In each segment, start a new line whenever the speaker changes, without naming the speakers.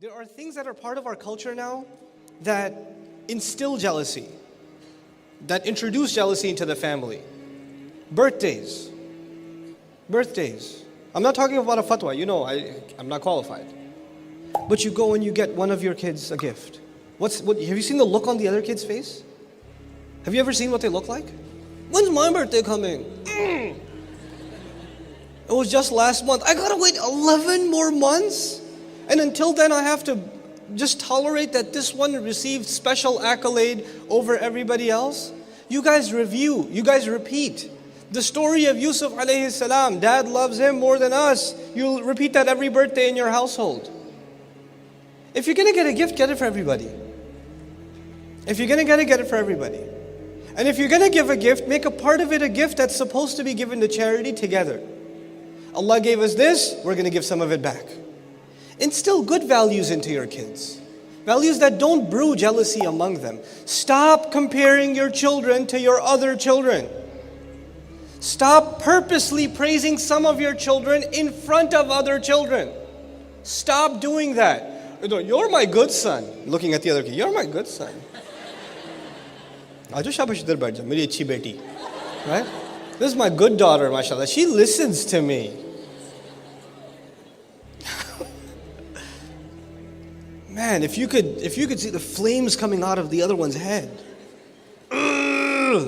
There are things that are part of our culture now that instill jealousy, that introduce jealousy into the family. Birthdays. I'm not talking about a fatwa, you know, I'm not qualified. But you go and you get one of your kids a gift. Have you seen the look on the other kid's face? Have you ever seen what they look like? When's my birthday coming? It was just last month. I gotta wait 11 more months? And until then I have to just tolerate that this one received special accolade over everybody else? You guys review, you guys repeat. The story of Yusuf alayhi salam, dad loves him more than us. You'll repeat that every birthday in your household. If you're gonna get a gift, get it for everybody. If you're gonna get it for everybody. And if you're gonna give a gift, make a part of it a gift that's supposed to be given to charity together. Allah gave us this, we're gonna give some of it back. Instill good values into your kids. Values that don't brew jealousy among them. Stop comparing your children to your other children. Stop purposely praising some of your children in front of other children. Stop doing that. You're my good son. Looking at the other kid, you're my good son. Right? This is my good daughter, mashallah. She listens to me. Man, if you could see the flames coming out of the other one's head. I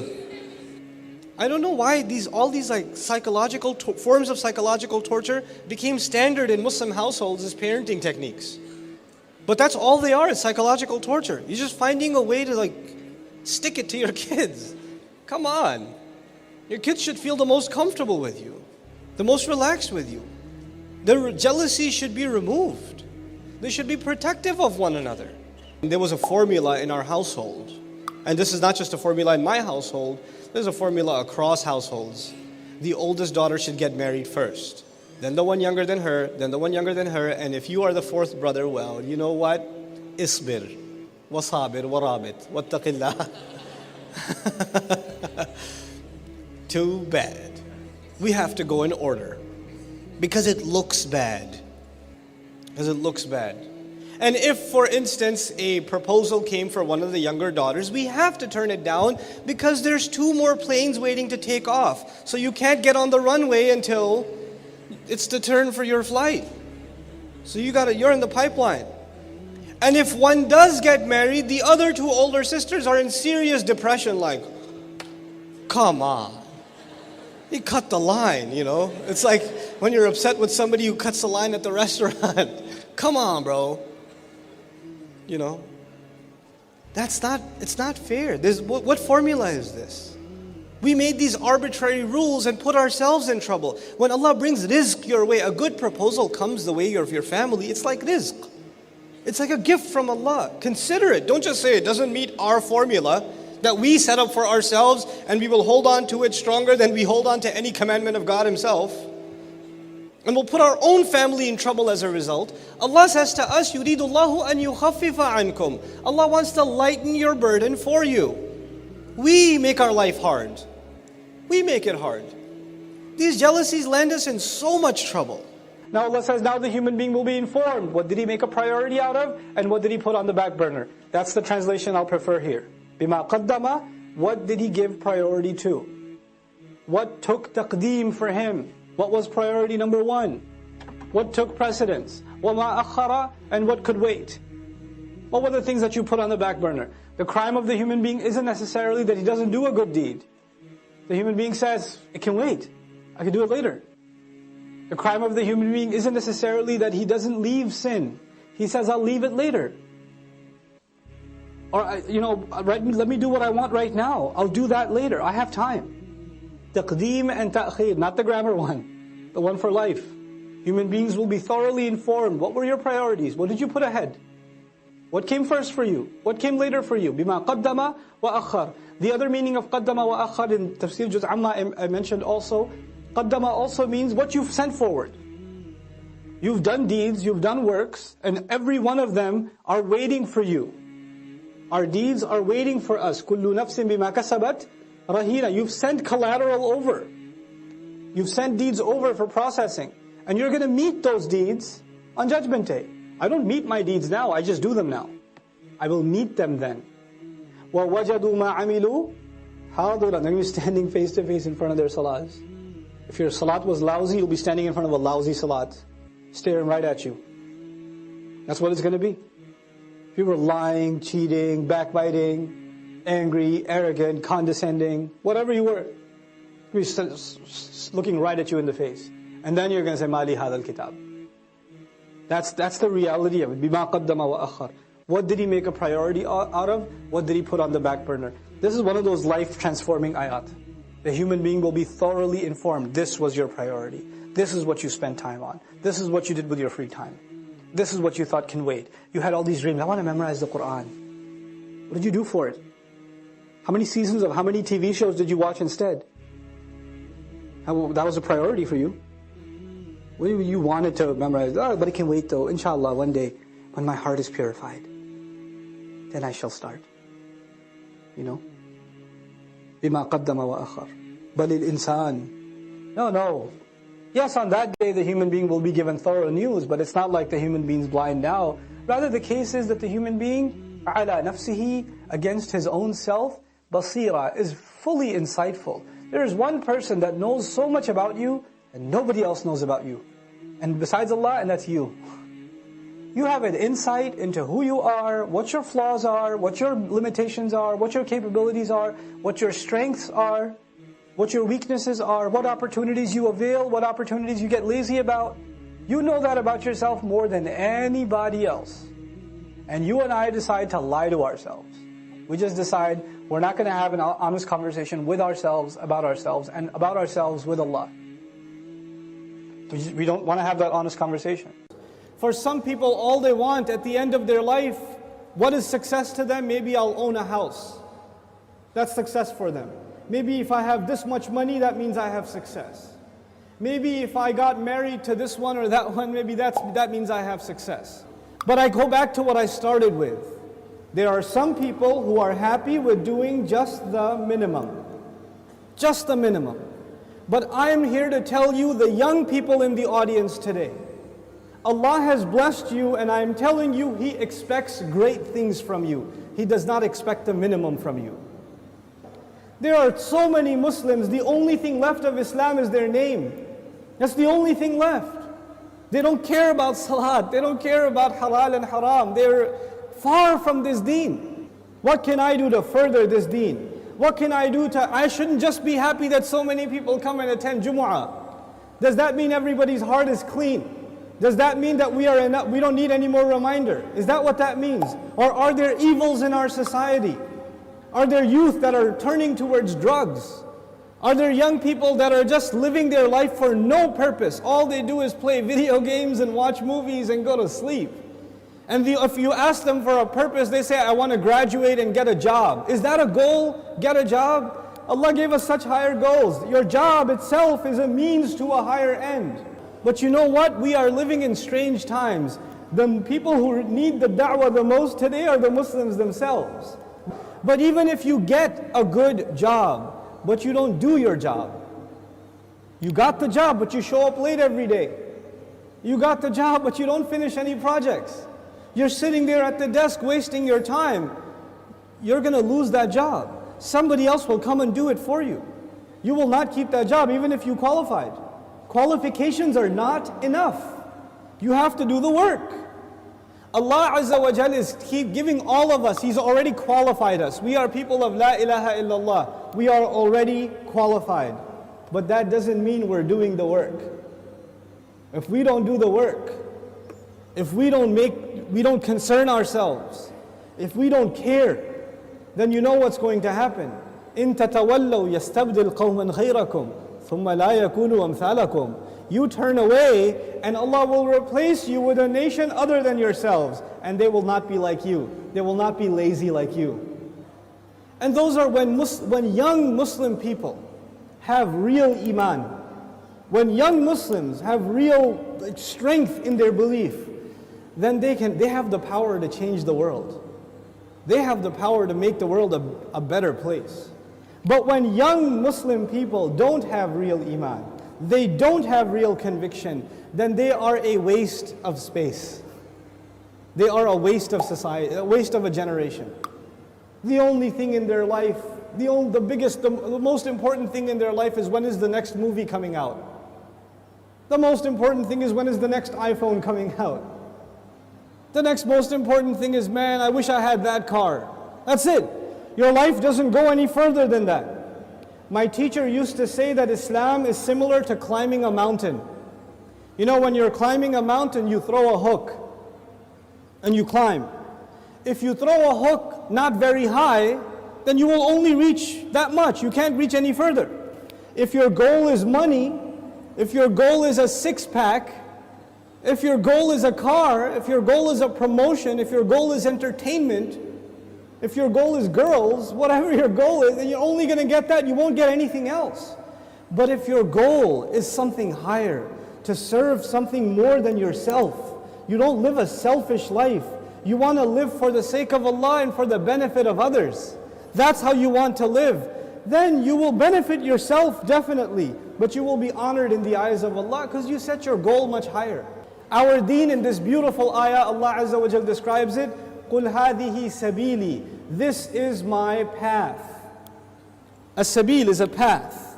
don't know why all these like psychological forms of psychological torture became standard in Muslim households as parenting techniques. But that's all they are, is psychological torture. You're just finding a way to like stick it to your kids. Come on. Your kids should feel the most comfortable with you, the most relaxed with you. The jealousy should be removed. They should be protective of one another. There was a formula in our household. And this is not just a formula in my household. There's a formula across households. The oldest daughter should get married first. Then the one younger than her. Then the one younger than her. And if you are the fourth brother, well, you know what? Isbir. Wasabir. Warabit. Wattaqillah. Too bad. We have to go in order. Because it looks bad. And if, for instance, a proposal came for one of the younger daughters, we have to turn it down because there's 2 more planes waiting to take off. So you can't get on the runway until it's the turn for your flight. So you're in the pipeline. And if one does get married, the other 2 older sisters are in serious depression, like, come on. You cut the line, you know. It's like when you're upset with somebody who cuts the line at the restaurant. Come on, bro. You know. It's not fair. What formula is this? We made these arbitrary rules and put ourselves in trouble. When Allah brings rizq your way, a good proposal comes the way of your family, it's like rizq. It's like a gift from Allah. Consider it. Don't just say it doesn't meet our formula that we set up for ourselves and we will hold on to it stronger than we hold on to any commandment of God Himself. And we'll put our own family in trouble as a result. Allah says to us, يُرِيدُ اللَّهُ أَن يُخَفِّفَ عَنْكُمْ. Allah wants to lighten your burden for you. We make our life hard. We make it hard. These jealousies land us in so much trouble. Now Allah says, now the human being will be informed. What did he make a priority out of? And what did he put on the back burner? That's the translation I'll prefer here. بِمَا قَدَّمَ. What did he give priority to? What took taqdeem for him? What was priority number 1? What took precedence? وَمَا أَخَّرَ. And what could wait? What were the things that you put on the back burner? The crime of the human being isn't necessarily that he doesn't do a good deed. The human being says, it can wait. I can do it later. The crime of the human being isn't necessarily that he doesn't leave sin. He says, I'll leave it later. Or, let me do what I want right now. I'll do that later. I have time. Taqdeem and ta'khir, not the grammar one. The one for life. Human beings will be thoroughly informed. What were your priorities? What did you put ahead? What came first for you? What came later for you? Bima qaddama wa akhar. The other meaning of qaddama wa akhar in Tafsir Juz Amma I mentioned also. Qaddama also means what you've sent forward. You've done deeds, you've done works, and every one of them are waiting for you. Our deeds are waiting for us. Kullu nafsin bima kasabat rahina. You've sent collateral over. You've sent deeds over for processing. And you're going to meet those deeds on Judgment Day.
I don't meet my deeds now, I just do them now. I will meet them then. وَوَجَدُوا مَا عَمِلُوا حَاضِرًا. They're going to be standing face to face in front of their salats. If your salat was lousy, you'll be standing in front of a lousy salat, staring right at you. That's what it's going to be. If you were lying, cheating, backbiting, angry, arrogant, condescending, whatever you were, he's looking right at you in the face. And then you're going to say, Mali hadal kitab. That's the reality of it. Bima qaddama wa akhar. What did he make a priority out of? What did he put on the back burner? This is one of those life-transforming ayat. The human being will be thoroughly informed. This was your priority. This is what you spent time on. This is what you did with your free time. This is what you thought can wait. You had all these dreams. I want to memorize the Quran. What did you do for it? How many seasons of how many TV shows did you watch instead? That was a priority for you. What you wanted to memorize? Oh, but it can wait though. Inshallah, one day when my heart is purified, then I shall start. You know? بِمَا قَدَّمَ وَأَخَرَ بَلِ الْإِنسَانِ No. Yes, on that day the human being will be given thorough news, but it's not like the human being's blind now. Rather, the case is that the human being, عَلَى نَفْسِهِ, against his own self, basira, is fully insightful. There is one person that knows so much about you, and nobody else knows about you. And besides Allah, and that's you. You have an insight into who you are, what your flaws are, what your limitations are, what your capabilities are, what your strengths are, what your weaknesses are, what opportunities you avail, what opportunities you get lazy about. You know that about yourself more than anybody else. And you and I decide to lie to ourselves. We just decide we're not going to have an honest conversation with ourselves, and about ourselves with Allah. We don't want to have that honest conversation.
For some people, all they want at the end of their life, what is success to them? Maybe I'll own a house. That's success for them. Maybe if I have this much money, that means I have success. Maybe if I got married to this one or that one, maybe that means I have success. But I go back to what I started with. There are some people who are happy with doing just the minimum. Just the minimum. But I am here to tell you, the young people in the audience today, Allah has blessed you, and I am telling you, He expects great things from you. He does not expect the minimum from you. There are so many Muslims, the only thing left of Islam is their name. That's the only thing left. They don't care about salat, they don't care about halal and haram. They're far from this deen. What can I do to further this deen? What can I do I shouldn't just be happy that so many people come and attend Jumu'ah. Does that mean everybody's heart is clean? Does that mean that we don't need any more reminder? Is that what that means? Or are there evils in our society? Are there youth that are turning towards drugs? Are there young people that are just living their life for no purpose? All they do is play video games and watch movies and go to sleep. And if you ask them for a purpose, they say, I want to graduate and get a job. Is that a goal? Get a job? Allah gave us such higher goals. Your job itself is a means to a higher end. But you know what? We are living in strange times. The people who need the da'wah the most today are the Muslims themselves. But even if you get a good job, but you don't do your job, you got the job, but you show up late every day. You got the job, but you don't finish any projects. You're sitting there at the desk wasting your time. You're going to lose that job. Somebody else will come and do it for you. You will not keep that job even if you qualified. Qualifications are not enough. You have to do the work. Allah Azza wa Jal is giving all of us, He's already qualified us. We are people of La ilaha illallah. We are already qualified. But that doesn't mean we're doing the work. If we don't do the work, if we don't concern ourselves, if we don't care, then you know what's going to happen. إِن تَتَوَلَّوْا يَسْتَبْدِلْ قَوْمًا غَيْرَكُمْ ثُمَّ لَا يَكُونُوا أَمْثَالَكُمْ. You turn away and Allah will replace you with a nation other than yourselves, and they will not be like you. They will not be lazy like you. And those are when young Muslim people have real iman, when young Muslims have real strength in their belief, then they have the power to change the world. They have the power to make the world a better place. But when young Muslim people don't have real iman, they don't have real conviction, then they are a waste of space. they are a waste of society, a waste of a generation. The only thing in their life, the most important thing in their life is when is the next movie coming out. The most important thing is when is the next iPhone coming out. The next most important thing is, man, I wish I had that car. That's it. Your life doesn't go any further than that. My teacher used to say that Islam is similar to climbing a mountain. You know, when you're climbing a mountain, you throw a hook and you climb. If you throw a hook not very high, then you will only reach that much. You can't reach any further. If your goal is money, if your goal is a six-pack, if your goal is a car, if your goal is a promotion, if your goal is entertainment, if your goal is girls, whatever your goal is, then you're only going to get that. You won't get anything else. But if your goal is something higher, to serve something more than yourself, you don't live a selfish life. You want to live for the sake of Allah and for the benefit of others. That's how you want to live. Then you will benefit yourself definitely, but you will be honored in the eyes of Allah because you set your goal much higher. Our deen in this beautiful ayah, Allah Azza wa Jal describes it, قُلْ هَذِهِ سَبِيلِي. This is my path. A sabil is a path.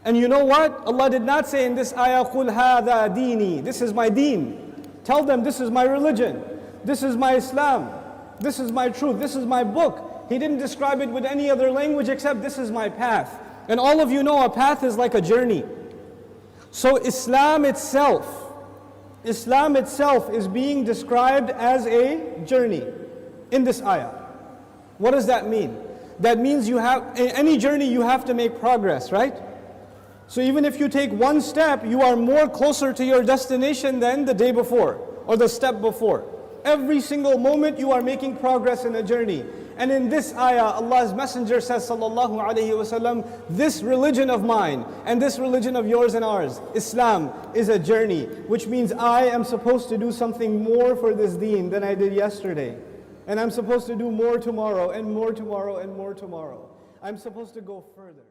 And you know what? Allah did not say in this ayah, قُلْ هَذَا دِينِي. This is my deen. Tell them this is my religion. This is my Islam. This is my truth. This is my book. He didn't describe it with any other language except this is my path. And all of you know a path is like a journey. So Islam itself is being described as a journey in this ayah. What does that mean? That means in any journey you have to make progress, right? So even if you take one step, you are more closer to your destination than the day before or the step before. Every single moment you are making progress in a journey. And in this ayah, Allah's Messenger says, sallallahu alayhi wasallam, this religion of mine and this religion of yours and ours, Islam, is a journey, which means I am supposed to do something more for this deen than I did yesterday. And I'm supposed to do more tomorrow and more tomorrow and more tomorrow. I'm supposed to go further.